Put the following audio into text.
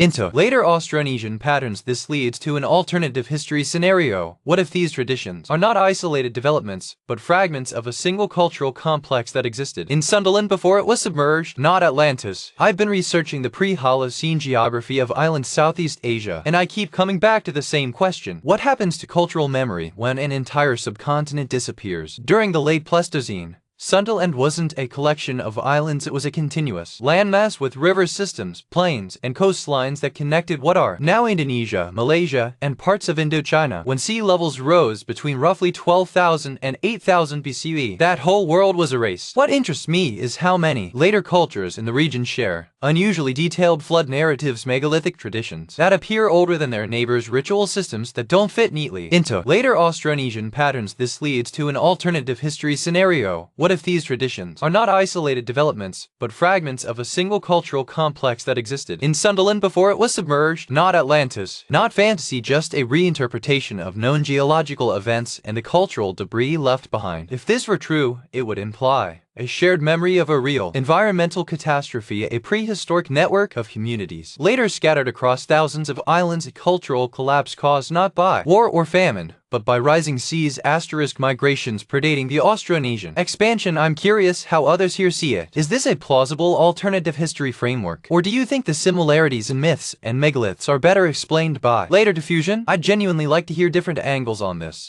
into later Austronesian patterns. This leads to an alternative history scenario. What if these traditions are not isolated developments, but fragments of a single cultural complex that existed in Sunderland before it was submerged, not Atlantis? I've been researching the pre-Holocene geography of island Southeast Asia, and I keep coming back to the same question. What happens to cultural memory when an entire subcontinent disappears? During the late Pleistocene, Sunderland wasn't a collection of islands, it was a continuous landmass with river systems, plains, and coastlines that connected what are now Indonesia, Malaysia, and parts of Indochina. When sea levels rose between roughly 12,000 and 8,000 BCE, that whole world was erased. What interests me is how many later cultures in the region share unusually detailed flood narratives, megalithic traditions that appear older than their neighbors, ritual systems that don't fit neatly into later Austronesian patterns. This leads to an alternative history scenario. What if these traditions are not isolated developments, but fragments of a single cultural complex that existed in Sunderland before it was submerged, not Atlantis, not fantasy, just a reinterpretation of known geological events and the cultural debris left behind? If this were true, it would imply a shared memory of a real environmental catastrophe, a prehistoric network of communities later scattered across thousands of islands, a cultural collapse caused not by war or famine, but by rising seas, migrations predating the Austronesian expansion. I'm curious how others here see it. Is this a plausible alternative history framework? Or do you think the similarities in myths and megaliths are better explained by later diffusion? I'd genuinely like to hear different angles on this.